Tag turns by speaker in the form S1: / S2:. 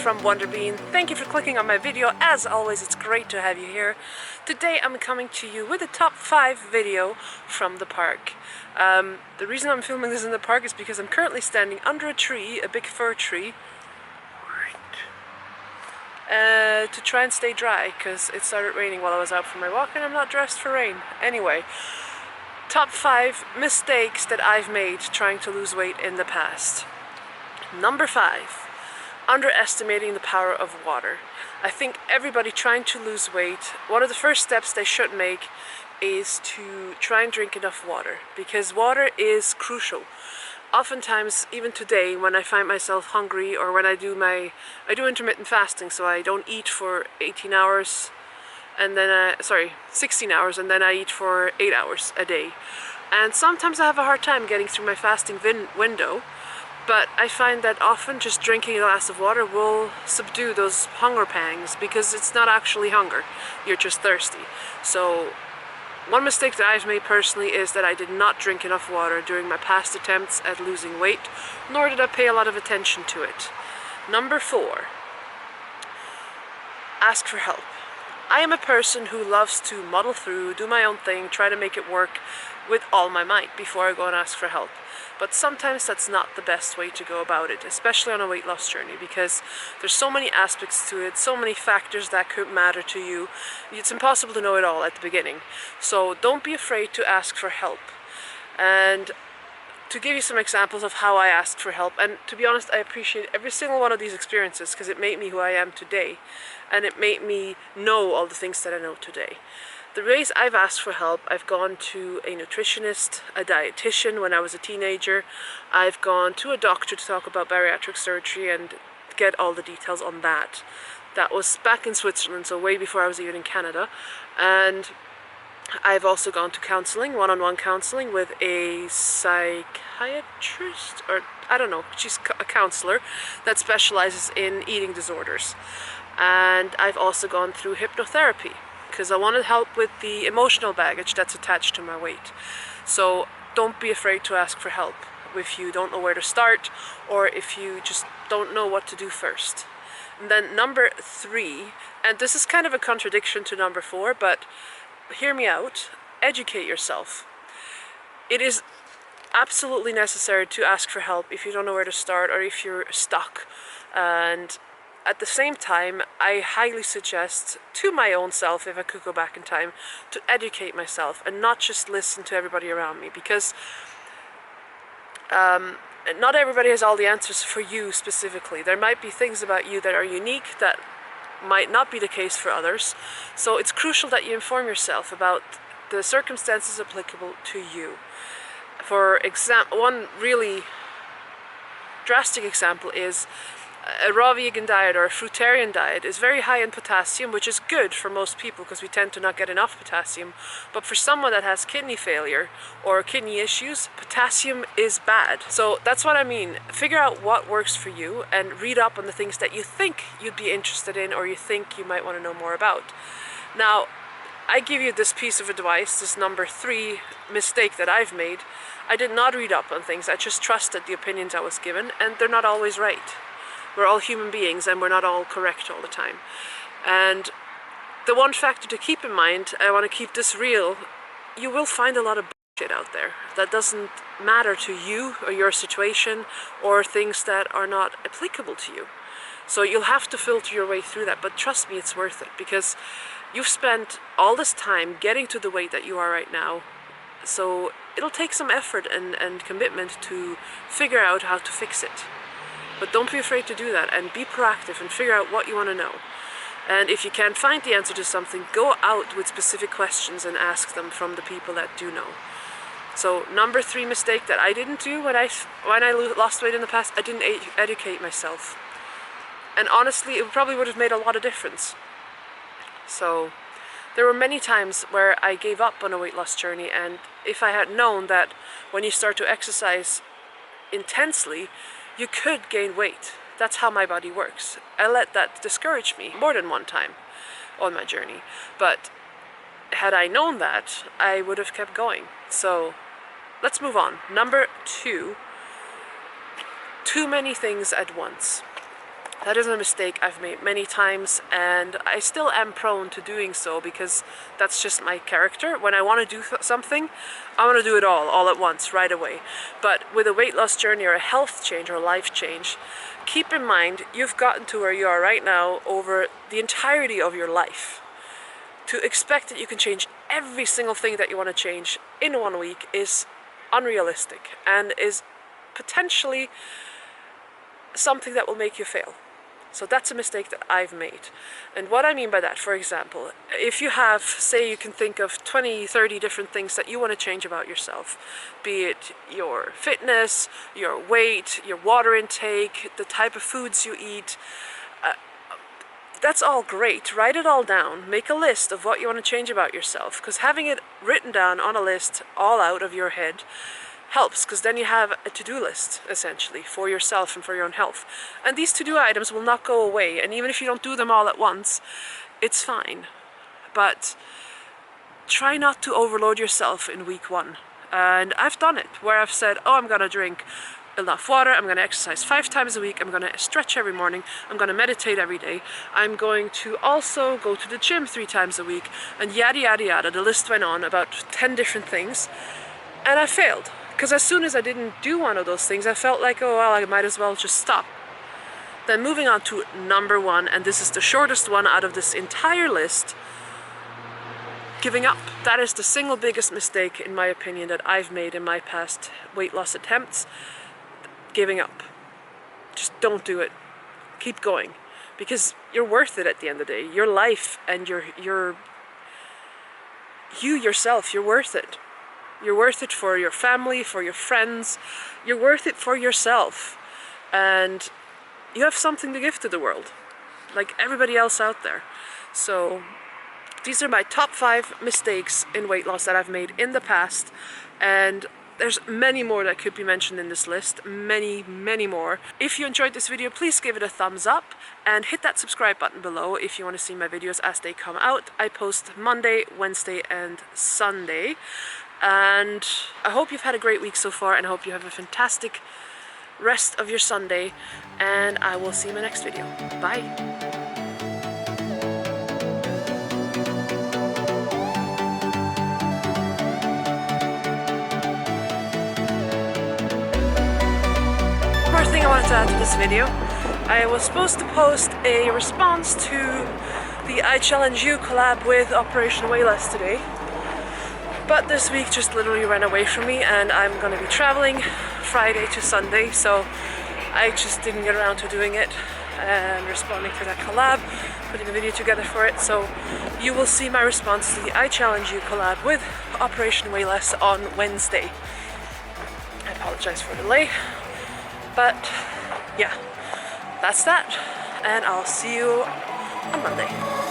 S1: from Wonderbene. Thank you for clicking on my video. As always, it's great to have you here. Today I'm coming to you with a top 5 video from the park. The reason I'm filming this in the park is because I'm currently standing under a tree, a big fir tree, to try and stay dry because it started raining while I was out for my walk and I'm not dressed for rain. Anyway, top 5 mistakes that I've made trying to lose weight in the past. Number 5. Underestimating the power of water. I think everybody trying to lose weight, one of the first steps they should make is to try and drink enough water, because water is crucial. Oftentimes, even today, when I find myself hungry or when I do intermittent fasting, so I don't eat for 18 hours and then 16 hours and then I eat for 8 hours a day. And sometimes I have a hard time getting through my fasting window. But I find that often just drinking a glass of water will subdue those hunger pangs, because it's not actually hunger, you're just thirsty. So one mistake that I've made personally is that I did not drink enough water during my past attempts at losing weight, nor did I pay a lot of attention to it. Number 4. Ask for help. I am a person who loves to muddle through, do my own thing, try to make it work with all my might before I go and ask for help. But sometimes that's not the best way to go about it, especially on a weight loss journey, because there's so many aspects to it, so many factors that could matter to you. It's impossible to know it all at the beginning. So don't be afraid to ask for help. And to give you some examples of how I asked for help, and to be honest, I appreciate every single one of these experiences because it made me who I am today, and it made me know all the things that I know today. The ways I've asked for help: I've gone to a nutritionist, a dietitian when I was a teenager. I've gone to a doctor to talk about bariatric surgery and get all the details on that. That was back in Switzerland, so way before I was even in Canada. And I've also gone to counseling, one-on-one counseling with a psychiatrist, or I don't know, she's a counselor that specializes in eating disorders. And I've also gone through hypnotherapy, because I wanted help with the emotional baggage that's attached to my weight. So don't be afraid to ask for help if you don't know where to start, or if you just don't know what to do first. And then number 3, and this is kind of a contradiction to number 4, but hear me out, educate yourself. It is absolutely necessary to ask for help if you don't know where to start or if you're stuck. And at the same time, I highly suggest to my own self, if I could go back in time, to educate myself and not just listen to everybody around me, because not everybody has all the answers for you specifically. There might be things about you that are unique that might not be the case for others. So it's crucial that you inform yourself about the circumstances applicable to you. For example, one really drastic example is a raw vegan diet or a fruitarian diet is very high in potassium, which is good for most people because we tend to not get enough potassium. But for someone that has kidney failure or kidney issues, potassium is bad. So that's what I mean. Figure out what works for you and read up on the things that you think you'd be interested in or you think you might want to know more about. Now, I give you this piece of advice, this number 3 mistake that I've made. I did not read up on things. I just trusted the opinions I was given, and they're not always right. We're all human beings and we're not all correct all the time. And the one factor to keep in mind, I want to keep this real, you will find a lot of bullshit out there that doesn't matter to you or your situation, or things that are not applicable to you. So you'll have to filter your way through that, but trust me, it's worth it, because you've spent all this time getting to the weight that you are right now. So it'll take some effort and commitment to figure out how to fix it. But don't be afraid to do that, and be proactive and figure out what you want to know. And if you can't find the answer to something, go out with specific questions and ask them from the people that do know. So number 3 mistake that I didn't do when I lost weight in the past, I didn't educate myself. And honestly, it probably would have made a lot of difference. So there were many times where I gave up on a weight loss journey, and if I had known that when you start to exercise intensely, you could gain weight. That's how my body works. I let that discourage me more than one time on my journey. But had I known that, I would have kept going. So let's move on. Number 2, too many things at once. That is a mistake I've made many times, and I still am prone to doing so because that's just my character. When I want to do something, I want to do it all at once, right away. But with a weight loss journey or a health change or a life change, keep in mind you've gotten to where you are right now over the entirety of your life. To expect that you can change every single thing that you want to change in 1 week is unrealistic and is potentially something that will make you fail. So that's a mistake that I've made. And what I mean by that, for example, if you have, say you can think of 20, 30 different things that you want to change about yourself, be it your fitness, your weight, your water intake, the type of foods you eat, that's all great. Write it all down. Make a list of what you want to change about yourself, because having it written down on a list all out of your head helps, because then you have a to-do list essentially for yourself and for your own health. And these to-do items will not go away, and even if you don't do them all at once, it's fine. But try not to overload yourself in week 1. And I've done it where I've said, oh, I'm gonna drink enough water, I'm going to exercise 5 times a week, I'm going to stretch every morning, I'm going to meditate every day, I'm going to also go to the gym 3 times a week, and yada yada yada. The list went on, about 10 different things, and I failed. Because as soon as I didn't do one of those things, I felt like, oh well, I might as well just stop. Then moving on to number 1, and this is the shortest one out of this entire list, giving up. That is the single biggest mistake, in my opinion, that I've made in my past weight loss attempts. Giving up. Just don't do it. Keep going, because you're worth it at the end of the day. Your life and you yourself, you're worth it. You're worth it for your family, for your friends. You're worth it for yourself. And you have something to give to the world, like everybody else out there. So these are my top 5 mistakes in weight loss that I've made in the past, and there's many more that could be mentioned in this list, many more. If you enjoyed this video, please give it a thumbs up and hit that subscribe button below if you want to see my videos as they come out. I post Monday, Wednesday and Sunday. And I hope you've had a great week so far, and I hope you have a fantastic rest of your Sunday, and I will see you in my next video. Bye! Thing I wanted to add to this video, I was supposed to post a response to the I Challenge You collab with Operation Way Less today, but this week just literally ran away from me, and I'm going to be traveling Friday to Sunday, so I just didn't get around to doing it and responding to that collab, putting a video together for it. So you will see my response to the I Challenge You collab with Operation Way Less on Wednesday. I apologize for the delay. But yeah, that's that, and I'll see you on Monday.